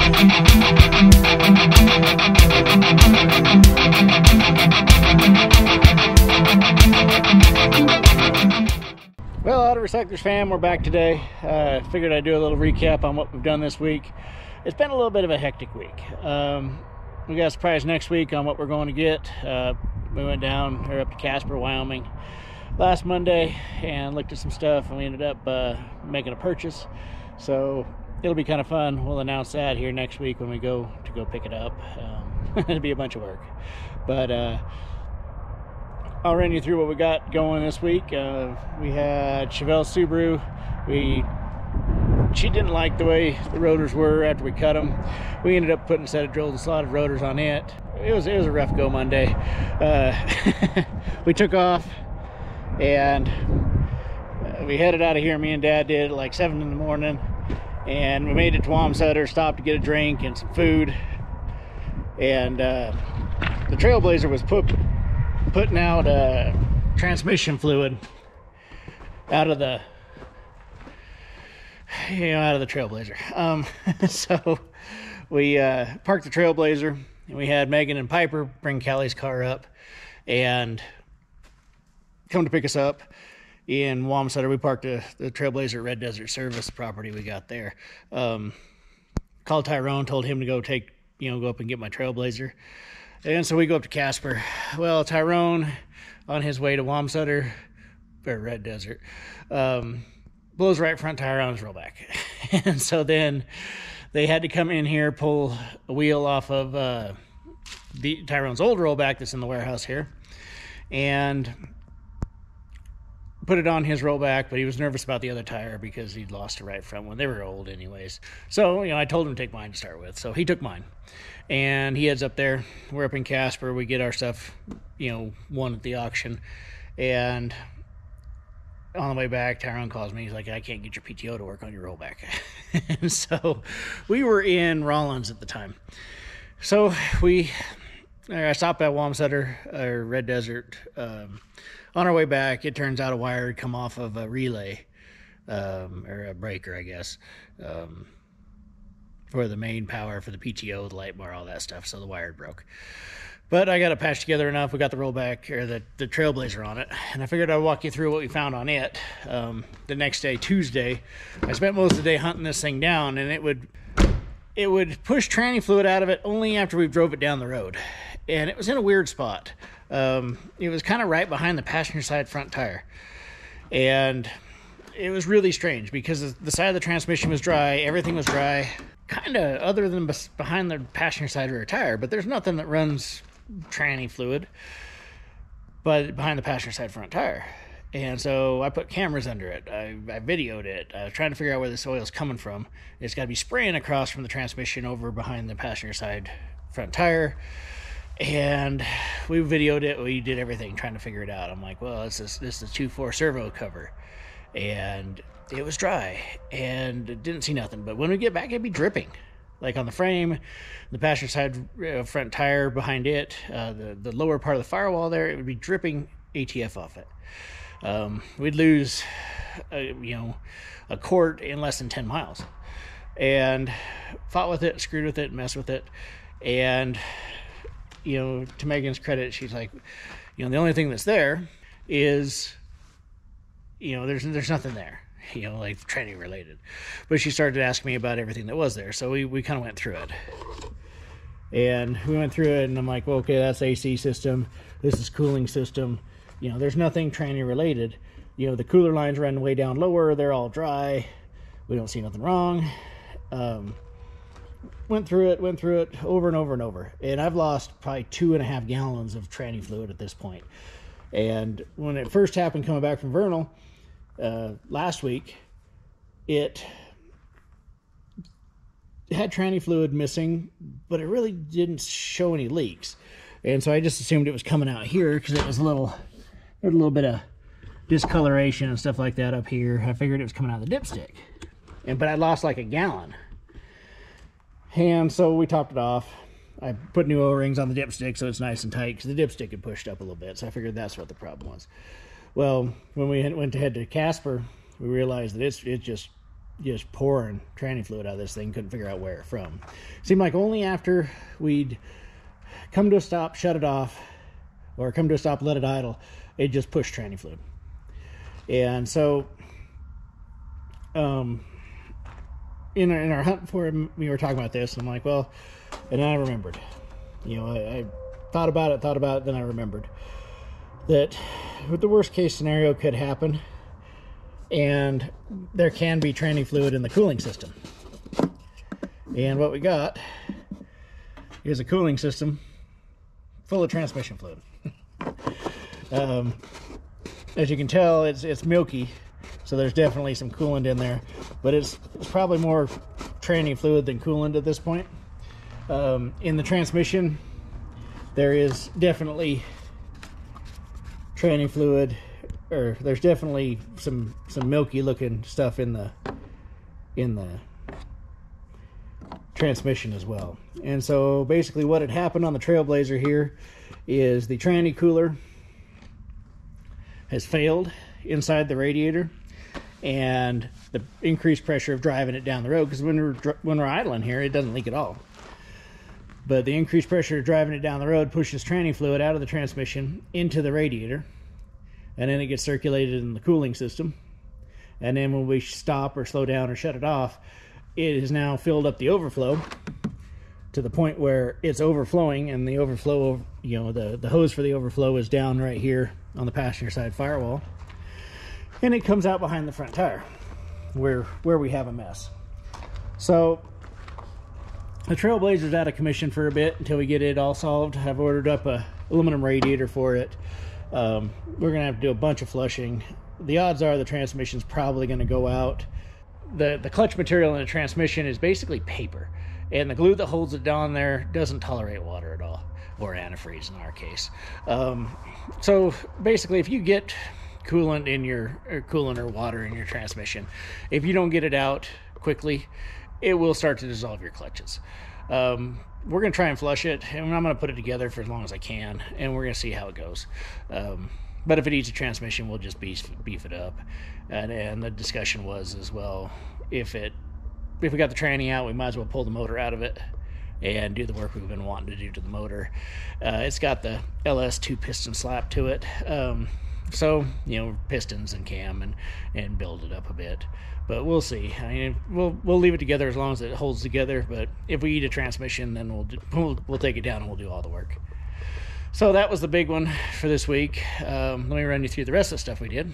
Well, Auto Recyclers fam, we're back today. Figured I'd do a little recap on what we've done this week. It's been a little bit of a hectic week. We got a surprise next week on what we're going to get. We went down or up to Casper, Wyoming last Monday and looked at some stuff, and we ended up making a purchase. So it'll be kind of fun. We'll announce that here next week when we go pick it up. It'll be a bunch of work, but I'll run you through what we got going this week. We had Chevelle Subaru. She didn't like the way the rotors were after we cut them. We ended up putting a set of drilled and slotted rotors on it. It was a rough go Monday. We took off and we headed out of here. Me and Dad did at like 7 in the morning, and we made it to Wamsutter, stopped to get a drink and some food. And the Trailblazer was putting out transmission fluid out of the Trailblazer. So we parked the Trailblazer, and we had Megan and Piper bring Callie's car up and come to pick us up in Wamsutter. We parked the Trailblazer at Red Desert Service, the property we got there. Called Tyrone, told him to go go up and get my Trailblazer. And so we go up to Casper. Well, Tyrone, on his way to Wamsutter, or Red Desert, blows right front tire on his rollback. And so then they had to come in here, pull a wheel off of Tyrone's old rollback that's in the warehouse here, and put it on his rollback. But he was nervous about the other tire because he'd lost a right front one. They were old anyways. So, I told him to take mine to start with. So he took mine. And he heads up there. We're up in Casper. We get our stuff, won at the auction. And on the way back, Tyrone calls me. He's like, I can't get your PTO to work on your rollback. And so we were in Rollins at the time. So I stopped at Wamsutter, or Red Desert. On our way back, it turns out a wire had come off of a relay, or a breaker, I guess, for the main power for the PTO, the light bar, all that stuff. So the wire broke. But I got it patched together enough. We got the rollback, or the Trailblazer on it, and I figured I'd walk you through what we found on it. The next day, Tuesday, I spent most of the day hunting this thing down, and it would push tranny fluid out of it only after we drove it down the road. And it was in a weird spot. It was kind of right behind the passenger side front tire. And it was really strange because the side of the transmission was dry. Everything was dry, kind of other than behind the passenger side rear tire. But there's nothing that runs tranny fluid but behind the passenger side front tire. And so I put cameras under it. I videoed it. I was trying to figure out where this oil's coming from. It's got to be spraying across from the transmission over behind the passenger side front tire. And we videoed it. We did everything trying to figure it out. I'm like, well, this is a 2.4 servo cover. And it was dry. And it didn't see nothing. But when we get back, it'd be dripping. Like on the frame, the passenger side front tire behind it, the lower part of the firewall there, it would be dripping ATF off it. We'd lose, a quart in less than 10 miles. And fought with it, screwed with it, messed with it. And to Megan's credit, she's like, the only thing that's there is, there's nothing there, like training related. But she started asking me about everything that was there. So we kind of went through it. And we went through it, and I'm like, well, okay, that's AC system. This is cooling system. There's nothing tranny related. The cooler lines run way down lower. They're all dry. We don't see nothing wrong. Went through it over and over and over. And I've lost probably 2.5 gallons of tranny fluid at this point. And when it first happened coming back from Vernal last week, it had tranny fluid missing, but it really didn't show any leaks. And so I just assumed it was coming out here because it was a little bit of discoloration and stuff like that up here. I figured it was coming out of the dipstick. But I lost like a gallon. And so we topped it off. I put new O-rings on the dipstick so it's nice and tight because the dipstick had pushed up a little bit. So I figured that's what the problem was. Well, when we went to head to Casper, we realized that it's just just pouring tranny fluid out of this thing. Couldn't figure out where from. Seemed like only after we'd come to a stop, shut it off, or come to a stop, let it idle, it just pushed tranny fluid. And so in our hunt for him, we were talking about this, and I'm like, well, and then I remembered, you know, I thought about it, then I remembered that the worst case scenario could happen, and there can be tranny fluid in the cooling system. And what we got is a cooling system full of transmission fluid. As you can tell, it's milky, so there's definitely some coolant in there, but it's probably more tranny fluid than coolant at this point. In the transmission, there is definitely tranny fluid, or there's definitely some milky looking stuff in the transmission as well. And so basically what had happened on the Trailblazer here is the tranny cooler has failed inside the radiator, and the increased pressure of driving it down the road, because when we're idling here, it doesn't leak at all. But the increased pressure of driving it down the road pushes tranny fluid out of the transmission into the radiator, and then it gets circulated in the cooling system. And then when we stop or slow down or shut it off, it has now filled up the overflow to the point where it's overflowing, and the overflow, you know, the hose for the overflow is down right here on the passenger side firewall, and it comes out behind the front tire where we have a mess. So the Trailblazer's out of commission for a bit until we get it all solved. I've ordered up a aluminum radiator for it. We're gonna have to do a bunch of flushing. The odds are the transmission's probably gonna go out. The clutch material in the transmission is basically paper, and the glue that holds it down there doesn't tolerate water at all, or antifreeze in our case. So basically, if you get coolant in your coolant or water in your transmission, if you don't get it out quickly, it will start to dissolve your clutches. We're gonna try and flush it, and I'm gonna put it together for as long as I can, and we're gonna see how it goes. But if it eats a transmission, we'll just beef it up. And the discussion was as well, if we got the tranny out, we might as well pull the motor out of it and do the work we've been wanting to do to the motor. It's got the LS 2 piston slap to it, so you know, pistons and cam and build it up a bit. But we'll see. I mean, we'll leave it together as long as it holds together. But if we eat a transmission, then we'll take it down and we'll do all the work. So that was the big one for this week. Let me run you through the rest of the stuff we did.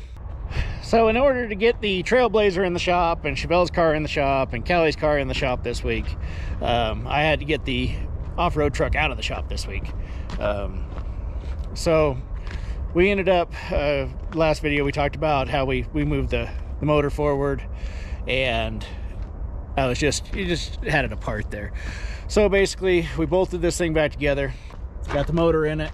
So in order to get the Trailblazer in the shop, and Chabelle's car in the shop, and Callie's car in the shop this week, I had to get the off-road truck out of the shop this week. So we ended up, last video we talked about how we moved the motor forward, and you just had it apart there. So basically we bolted this thing back together, got the motor in it,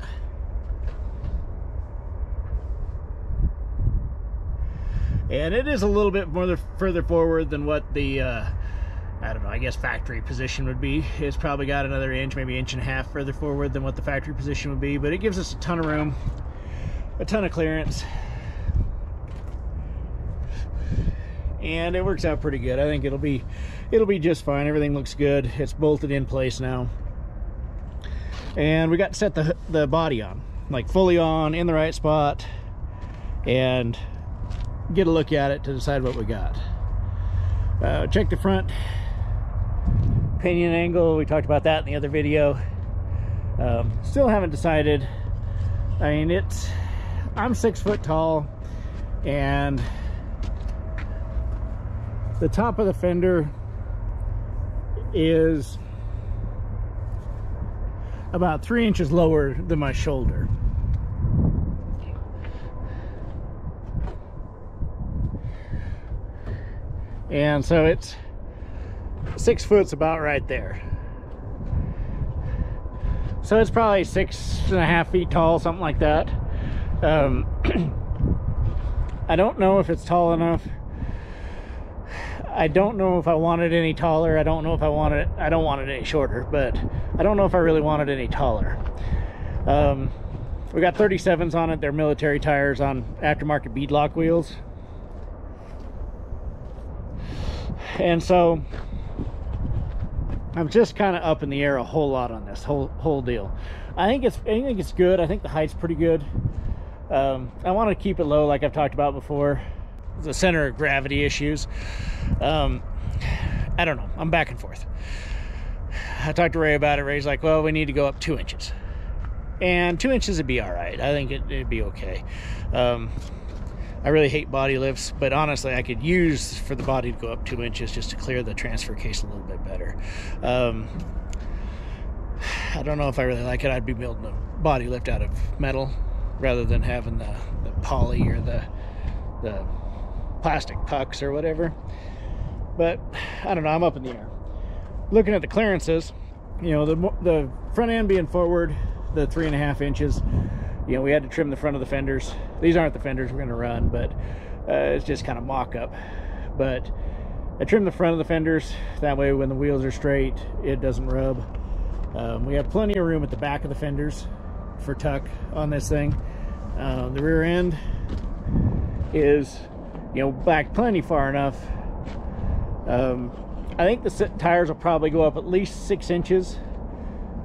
and it is a little bit further forward than what the I don't know, I guess factory position would be. It's probably got another inch, maybe inch and a half further forward than what the factory position would be, but it gives us a ton of room, a ton of clearance, and it works out pretty good. I think it'll be just fine. Everything looks good. It's bolted in place now, and we got to set the body on, like fully on, in the right spot, and get a look at it to decide what we got. Check the front pinion angle. We talked about that in the other video. Still haven't decided. I mean, I'm 6 foot tall, and the top of the fender is about 3 inches lower than my shoulder. And so it's 6 foot's about right there. So it's probably 6.5 feet tall, something like that. I don't know if it's tall enough. I don't know if I want it any taller. I don't know if I want it any shorter, but I don't know if I really want it any taller. We got 37s on it. They're military tires on aftermarket beadlock wheels. And so I'm just kind of up in the air a whole lot on this whole deal. I think it's good. I think the height's pretty good. I want to keep it low, like I've talked about before. The center of gravity issues. I don't know. I'm back and forth. I talked to Ray about it. Ray's like, well, we need to go up 2 inches. And 2 inches would be all right. I think it'd be okay. I really hate body lifts, but honestly, I could use for the body to go up 2 inches just to clear the transfer case a little bit better. I don't know if I really like it. I'd be building a body lift out of metal rather than having the poly or the plastic pucks or whatever. But I don't know. I'm up in the air. Looking at the clearances, you know, the front end being forward, the 3.5 inches. You know, we had to trim the front of the fenders. These aren't the fenders we're going to run, but it's just kind of mock-up. But I trimmed the front of the fenders. That way when the wheels are straight, it doesn't rub. We have plenty of room at the back of the fenders for tuck on this thing. The rear end is, you know, back plenty far enough. I think the tires will probably go up at least 6 inches.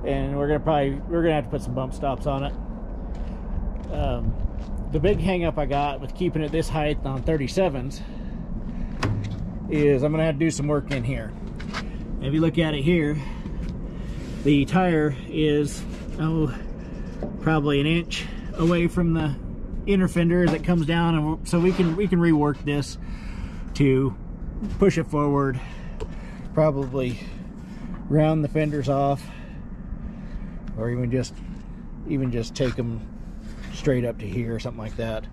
And we're gonna have to put some bump stops on it. The big hang up I got with keeping it this height on 37s is I'm gonna have to do some work in here. If you look at it here, the tire is probably 1 inch away from the inner fender as it comes down, and so we can rework this to push it forward, probably round the fenders off, or even just take them straight up to here or something like that.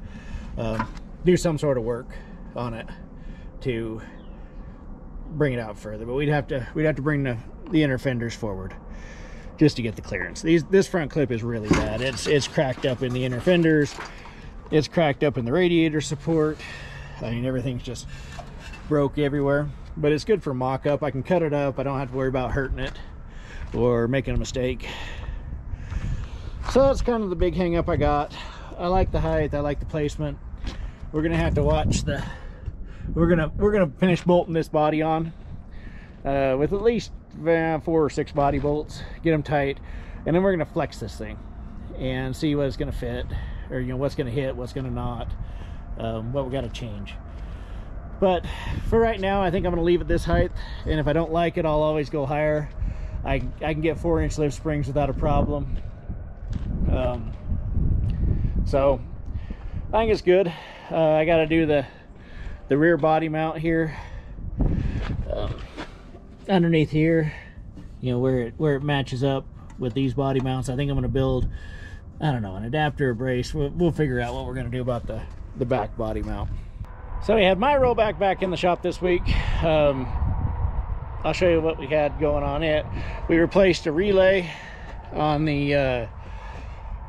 Do some sort of work on it to bring it out further, but we'd have to bring the inner fenders forward just to get the clearance. This front clip is really bad. It's cracked up in the inner fenders. It's cracked up in the radiator support. I mean, everything's just broke everywhere, but it's good for mock-up. I can cut it up. I don't have to worry about hurting it or making a mistake. So that's kind of the big hang up I got. I like the height. I like the placement. We're gonna have to watch we're gonna finish bolting this body on with at least 4 or 6 body bolts, get them tight, and then we're gonna flex this thing and see what it's gonna fit, or you know, what's gonna hit, what's gonna not, what we gotta change. But for right now, I think I'm gonna leave it this height, and if I don't like it, I'll always go higher. I can get 4-inch lift springs without a problem. So I think it's good. I got to do the rear body mount here, underneath here, you know, where it matches up with these body mounts. I think I'm going to build, I don't know, an adapter or brace. We'll figure out what we're going to do about the back body mount. So we had my rollback back in the shop this week. I'll show you what we had going on it. We replaced a relay on the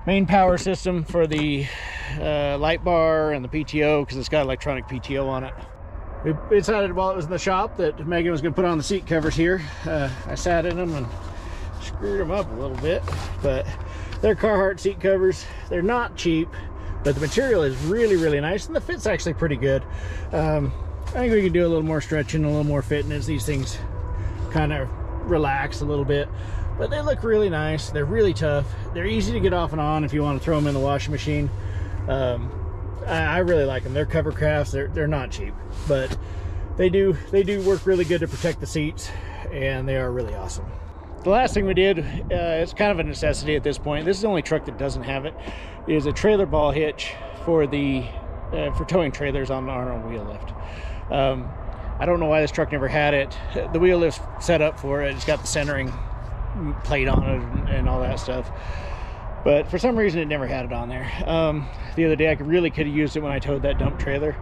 main power system for the light bar and the PTO, because it's got electronic PTO on it. We decided while it was in the shop that Megan was going to put on the seat covers here. I sat in them and screwed them up a little bit, but they're Carhartt seat covers. They're not cheap, but the material is really nice, and the fit's actually pretty good. I think we can do a little more stretching, a little more fitting as these things kind of relax a little bit. But they look really nice. They're really tough. They're easy to get off and on if you want to throw them in the washing machine. I really like them. They're cover crafts. They're not cheap, but they do work really good to protect the seats, and they are really awesome. The last thing we did, it's kind of a necessity at this point. This is the only truck that doesn't have it. Is a trailer ball hitch for towing trailers on our wheel lift. I don't know why this truck never had it. The wheel lift's set up for it. It's got the centering plate on it and all that stuff, but for some reason it never had it on there. The other day I really could have used it when I towed that dump trailer,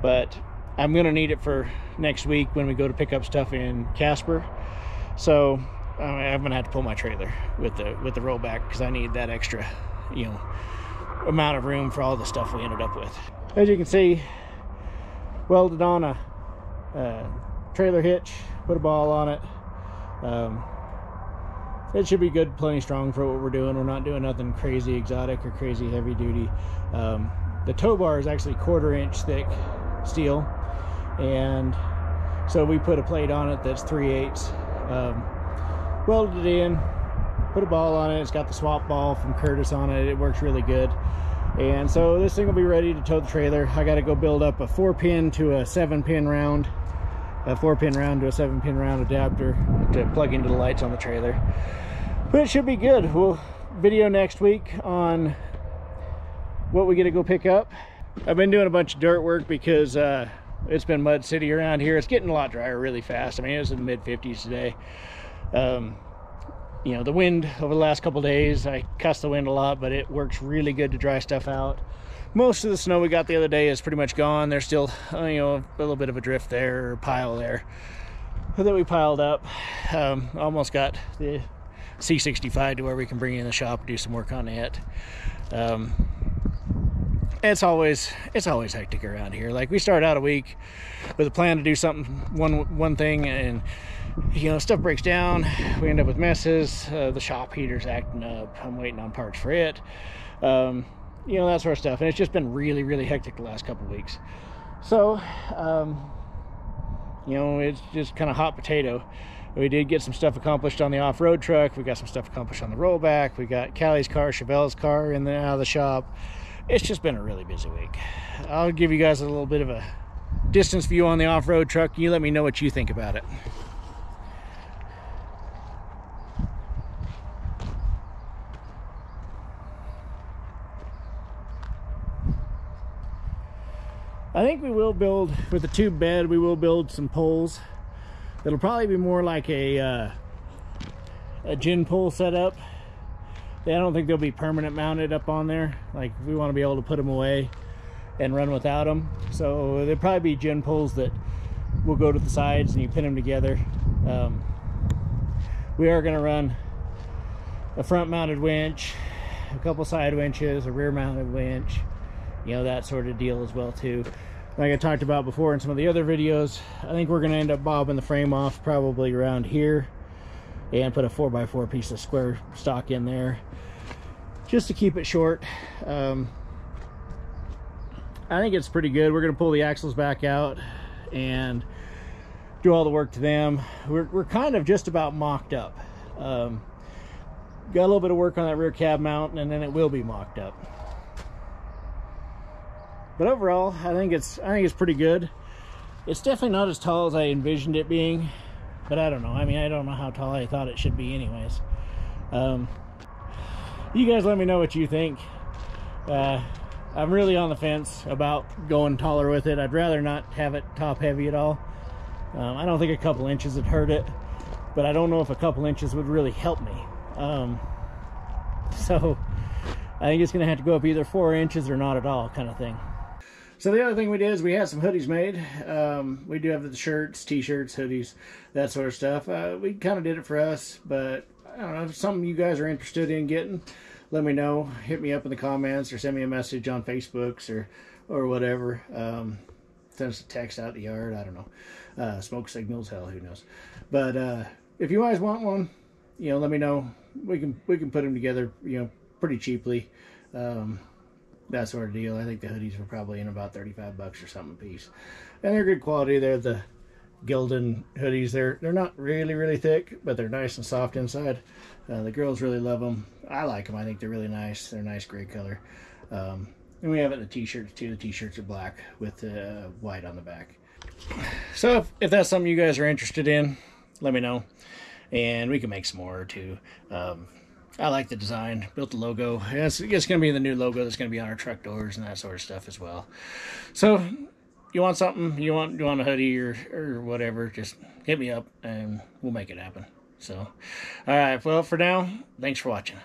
but I'm gonna need it for next week when we go to pick up stuff in Casper. So I'm gonna have to pull my trailer with the rollback, because I need that extra, you know, amount of room for all the stuff we ended up with. As you can see, welded on a trailer hitch, put a ball on it. It should be good, plenty strong for what we're doing. We're not doing nothing crazy exotic or crazy heavy duty. The tow bar is actually 1/4 inch thick steel, and So we put a plate on it that's 3/8. Welded it in, put a ball on it. It's got the swap ball from Curtis on it. It works really good. And so this thing will be ready to tow the trailer. I got to go build up a 4-pin to a 7-pin round, a 4-pin round to a 7-pin round adapter to plug into the lights on the trailer. But it should be good. We'll video next week on what we get to go pick up. I've been doing a bunch of dirt work because it's been mud city around here. It's getting a lot drier really fast. I mean, it was in the mid-50s today. You know, the wind over the last couple days, I cuss the wind a lot, but it works really good to dry stuff out. Most of the snow we got the other day is pretty much gone. There's still, you know, a little bit of a drift there, or pile there that we piled up. Almost got the C65 to where we can bring it in the shop and do some work on it. It's always hectic around here. Like, we start out a week with a plan to do something, one thing, and you know, stuff breaks down. We end up with messes. The shop heater's acting up. I'm waiting on parts for it. You know, that sort of stuff. And it's just been really, really hectic the last couple of weeks. So, you know, it's just kind of hot potato. We did get some stuff accomplished on the off-road truck. We got some stuff accomplished on the rollback. We got Callie's car, Chevelle's car in and out of the shop. It's just been a really busy week. I'll give you guys a little bit of a distance view on the off-road truck. You let me know what you think about it. I think we will build, with the tube bed, we will build some poles. It'll probably be more like a gin pole setup. I don't think they'll be permanent mounted up on there. Like, we want to be able to put them away and run without them. So there'll probably be gin poles that will go to the sides and you pin them together. We are going to run a front mounted winch, a couple side winches, a rear mounted winch, you know, that sort of deal as well too. Like I talked about before in some of the other videos, I think we're going to end up bobbing the frame off probably around here and put a 4x4 piece of square stock in there just to keep it short. I think it's pretty good. We're going to pull the axles back out and do all the work to them. We're kind of just about mocked up. Got a little bit of work on that rear cab mount, and then it will be mocked up. But overall, I think it's pretty good. It's definitely not as tall as I envisioned it being, but I don't know. I mean, I don't know how tall I thought it should be anyways. You guys let me know what you think. I'm really on the fence about going taller with it. I'd rather not have it top heavy at all. I don't think a couple inches would hurt it, but I don't know if a couple inches would really help me. So I think it's gonna have to go up either 4 inches or not at all, kind of thing. So the other thing we did is we had some hoodies made. We do have the shirts, t-shirts, hoodies, that sort of stuff. We kind of did it for us, but I don't know, if something you guys are interested in getting, let me know. Hit me up in the comments or send me a message on Facebooks or whatever. Send us a text out the yard, I don't know. Smoke signals, hell, who knows. But if you guys want one, you know, let me know. We can put them together, you know, pretty cheaply. That sort of deal. I think the hoodies were probably in about 35 bucks or something a piece, and they're good quality. They're the Gildan hoodies. They're not really thick, but they're nice and soft inside. The girls really love them. I like them. I think they're really nice. They're a nice gray color. And we have it in the t-shirts too. The t-shirts are black with white on the back. So if that's something you guys are interested in, let me know, and we can make some more too. I like the design. Built the logo. It's going to be the new logo that's going to be on our truck doors and that sort of stuff as well. So you want something, you want a hoodie or whatever, just hit me up and we'll make it happen. So, all right. Well, for now, thanks for watching.